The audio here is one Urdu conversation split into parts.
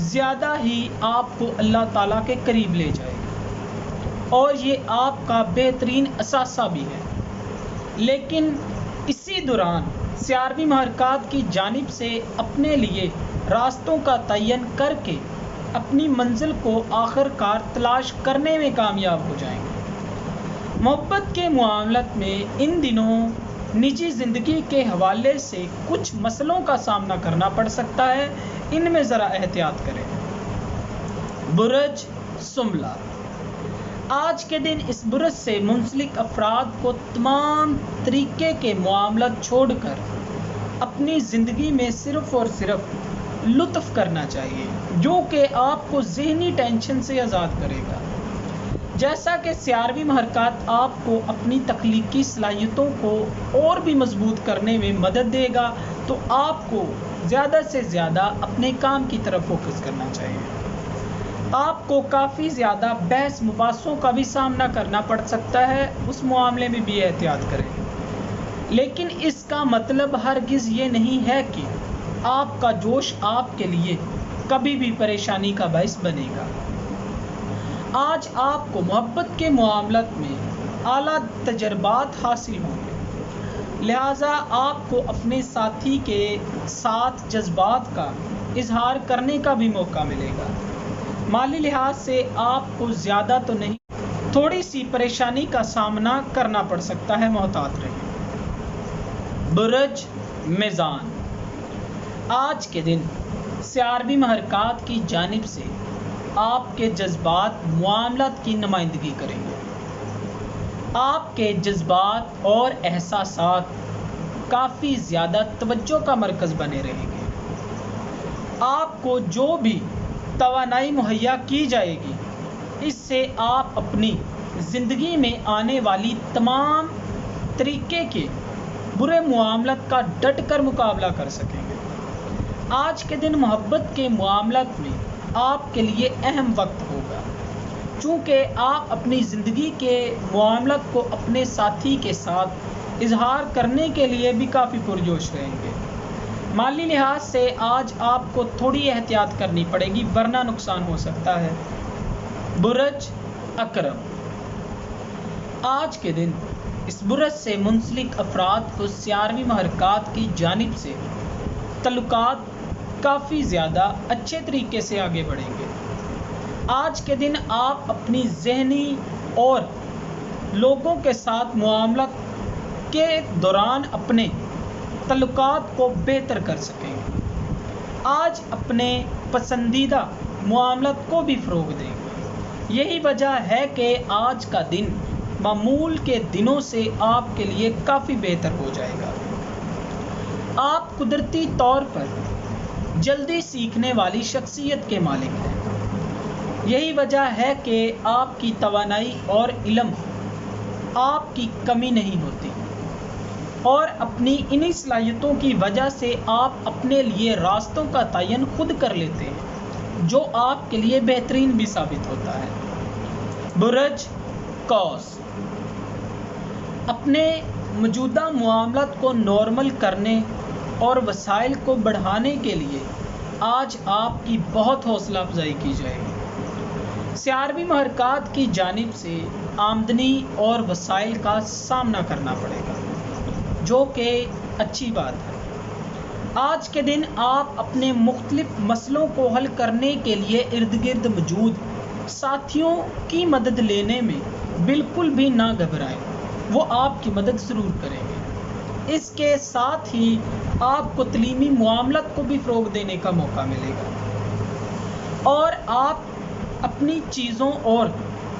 زیادہ ہی آپ کو اللہ تعالیٰ کے قریب لے جائے گا اور یہ آپ کا بہترین اثاثہ بھی ہے۔ لیکن اسی دوران 11ویں محرکات کی جانب سے اپنے لیے راستوں کا تعین کر کے اپنی منزل کو آخر کار تلاش کرنے میں کامیاب ہو جائیں گے۔ محبت کے معاملات میں ان دنوں نجی زندگی کے حوالے سے کچھ مسئلوں کا سامنا کرنا پڑ سکتا ہے، ان میں ذرا احتیاط کریں۔ برج سنبلہ، آج کے دن اس برج سے منسلک افراد کو تمام طریقے کے معاملات چھوڑ کر اپنی زندگی میں صرف اور صرف لطف کرنا چاہیے، جو کہ آپ کو ذہنی ٹینشن سے آزاد کرے گا۔ جیسا کہ 11ویں محرکات آپ کو اپنی تخلیقی صلاحیتوں کو اور بھی مضبوط کرنے میں مدد دے گا، تو آپ کو زیادہ سے زیادہ اپنے کام کی طرف فوکس کرنا چاہیے۔ آپ کو کافی زیادہ بحث مباحثوں کا بھی سامنا کرنا پڑ سکتا ہے، اس معاملے میں بھی احتیاط کریں۔ لیکن اس کا مطلب ہرگز یہ نہیں ہے کہ آپ کا جوش آپ کے لیے کبھی بھی پریشانی کا باعث بنے گا۔ آج آپ کو محبت کے معاملات میں اعلیٰ تجربات حاصل ہوں گے، لہٰذا آپ کو اپنے ساتھی کے ساتھ جذبات کا اظہار کرنے کا بھی موقع ملے گا۔ مالی لحاظ سے آپ کو زیادہ تو نہیں، تھوڑی سی پریشانی کا سامنا کرنا پڑ سکتا ہے، محتاط رہیں۔ برج میزان، آج کے دن 11ویں محرکات کی جانب سے آپ کے جذبات معاملات کی نمائندگی کریں گے۔ آپ کے جذبات اور احساسات کافی زیادہ توجہ کا مرکز بنے رہیں گے۔ آپ کو جو بھی توانائی مہیا کی جائے گی، اس سے آپ اپنی زندگی میں آنے والی تمام طریقے کے برے معاملات کا ڈٹ کر مقابلہ کر سکیں گے۔ آج کے دن محبت کے معاملات میں آپ کے لیے اہم وقت ہوگا، چونکہ آپ اپنی زندگی کے معاملات کو اپنے ساتھی کے ساتھ اظہار کرنے کے لیے بھی کافی پرجوش رہیں گے۔ مالی لحاظ سے آج آپ کو تھوڑی احتیاط کرنی پڑے گی، ورنہ نقصان ہو سکتا ہے۔ برج اکرم، آج کے دن اس برج سے منسلک افراد کو 11ویں محرکات کی جانب سے تعلقات کافی زیادہ اچھے طریقے سے آگے بڑھیں گے۔ آج کے دن آپ اپنی ذہنی اور لوگوں کے ساتھ معاملات کے دوران اپنے تعلقات کو بہتر کر سکیں گے۔ آج اپنے پسندیدہ معاملات کو بھی فروغ دیں گے۔ یہی وجہ ہے کہ آج کا دن معمول کے دنوں سے آپ کے لیے کافی بہتر ہو جائے گا۔ آپ قدرتی طور پر جلدی سیکھنے والی شخصیت کے مالک ہیں۔ یہی وجہ ہے کہ آپ کی توانائی اور علم آپ کی کمی نہیں ہوتی، اور اپنی انہی صلاحیتوں کی وجہ سے آپ اپنے لیے راستوں کا تعین خود کر لیتے ہیں، جو آپ کے لیے بہترین بھی ثابت ہوتا ہے۔ برج قوس، اپنے موجودہ معاملات کو نارمل کرنے اور وسائل کو بڑھانے کے لیے آج آپ کی بہت حوصلہ افزائی کی جائے گی۔ 11ویں محرکات کی جانب سے آمدنی اور وسائل کا سامنا کرنا پڑے گا، جو کہ اچھی بات ہے۔ آج کے دن آپ اپنے مختلف مسئلوں کو حل کرنے کے لیے ارد گرد موجود ساتھیوں کی مدد لینے میں بالکل بھی نہ گھبرائیں، وہ آپ کی مدد ضرور کریں گے۔ اس کے ساتھ ہی آپ کو تعلیمی معاملات کو بھی فروغ دینے کا موقع ملے گا، اور آپ اپنی چیزوں اور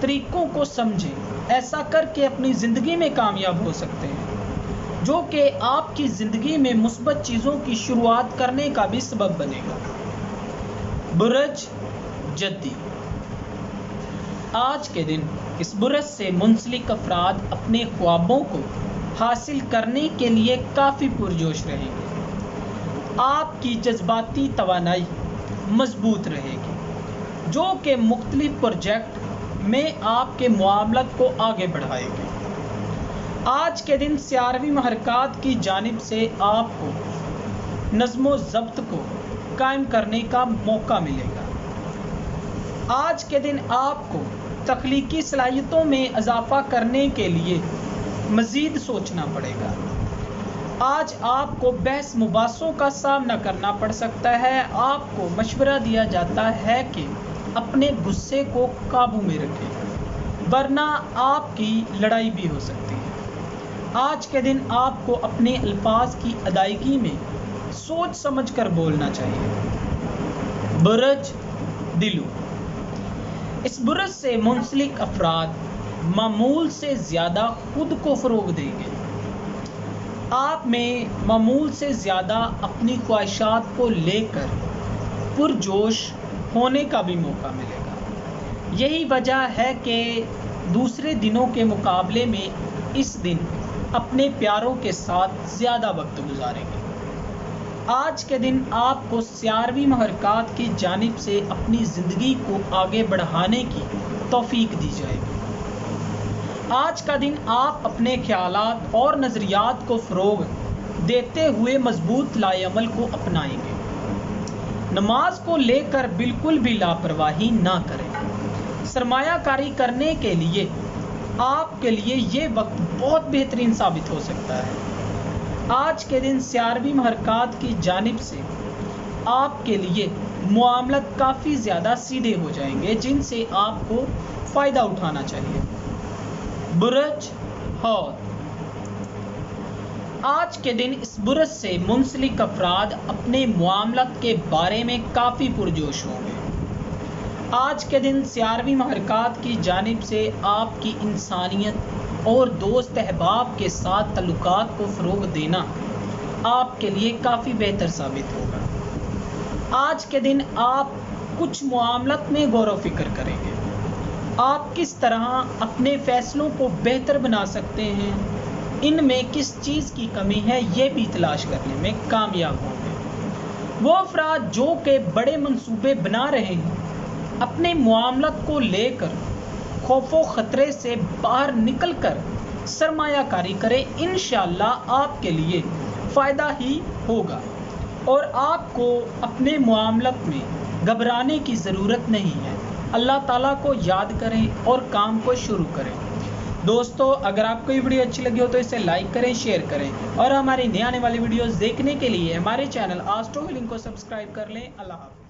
طریقوں کو سمجھیں، ایسا کر کے اپنی زندگی میں کامیاب ہو سکتے ہیں، جو کہ آپ کی زندگی میں مثبت چیزوں کی شروعات کرنے کا بھی سبب بنے گا۔ برج جدی، آج کے دن اس برج سے منسلک افراد اپنے خوابوں کو حاصل کرنے کے لیے کافی پرجوش رہیں گے۔ آپ کی جذباتی توانائی مضبوط رہے گی، جو کہ مختلف پروجیکٹ میں آپ کے معاملات کو آگے بڑھائے گی۔ آج کے دن 11ویں محرکات کی جانب سے آپ کو نظم و ضبط کو قائم کرنے کا موقع ملے گا۔ آج کے دن آپ کو تخلیقی صلاحیتوں میں اضافہ کرنے کے لیے مزید سوچنا پڑے گا۔ آج آپ کو بحث مباحثوں کا سامنا کرنا پڑ سکتا ہے۔ آپ کو مشورہ دیا جاتا ہے کہ اپنے غصے کو قابو میں رکھیں، ورنہ آپ کی لڑائی بھی ہو سکتی ہے۔ آج کے دن آپ کو اپنے الفاظ کی ادائیگی میں سوچ سمجھ کر بولنا چاہیے۔ برج دلو، اس برج سے منسلک افراد معمول سے زیادہ خود کو فروغ دیں گے۔ آپ میں معمول سے زیادہ اپنی خواہشات کو لے کر پرجوش ہونے کا بھی موقع ملے گا۔ یہی وجہ ہے کہ دوسرے دنوں کے مقابلے میں اس دن اپنے پیاروں کے ساتھ زیادہ وقت گزاریں گے۔ آج کے دن آپ کو سیارویں محرکات کی جانب سے اپنی زندگی کو آگے بڑھانے کی توفیق دی جائے گی۔ آج کا دن آپ اپنے خیالات اور نظریات کو فروغ دیتے ہوئے مضبوط لائے عمل کو اپنائیں گے۔ نماز کو لے کر بالکل بھی لاپرواہی نہ کریں۔ سرمایہ کاری کرنے کے لیے آپ کے لیے یہ وقت بہت بہترین ثابت ہو سکتا ہے۔ آج کے دن سیارویں محرکات کی جانب سے آپ کے لیے معاملات کافی زیادہ سیدھے ہو جائیں گے، جن سے آپ کو فائدہ اٹھانا چاہیے۔ برج حوت، آج کے دن اس برج سے منسلک افراد اپنے معاملات کے بارے میں کافی پرجوش ہوں گے۔ آج کے دن سیارویں محرکات کی جانب سے آپ کی انسانیت اور دوست احباب کے ساتھ تعلقات کو فروغ دینا آپ کے لیے کافی بہتر ثابت ہوگا۔ آج کے دن آپ کچھ معاملات میں غور و فکر کریں گے۔ آپ کس طرح اپنے فیصلوں کو بہتر بنا سکتے ہیں، ان میں کس چیز کی کمی ہے، یہ بھی تلاش کرنے میں کامیاب ہوں گے۔ وہ افراد جو کہ بڑے منصوبے بنا رہے ہیں، اپنے معاملات کو لے کر خوف و خطرے سے باہر نکل کر سرمایہ کاری کریں، انشاءاللہ آپ کے لیے فائدہ ہی ہوگا اور آپ کو اپنے معاملات میں گھبرانے کی ضرورت نہیں ہے۔ اللہ تعالیٰ کو یاد کریں اور کام کو شروع کریں۔ دوستو، اگر آپ کو یہ ویڈیو اچھی لگی ہو تو اسے لائک کریں، شیئر کریں اور ہماری نئے آنے والی ویڈیوز دیکھنے کے لیے ہمارے چینل آسٹرو ہیلنگ کو سبسکرائب کر لیں۔ اللہ حافظ۔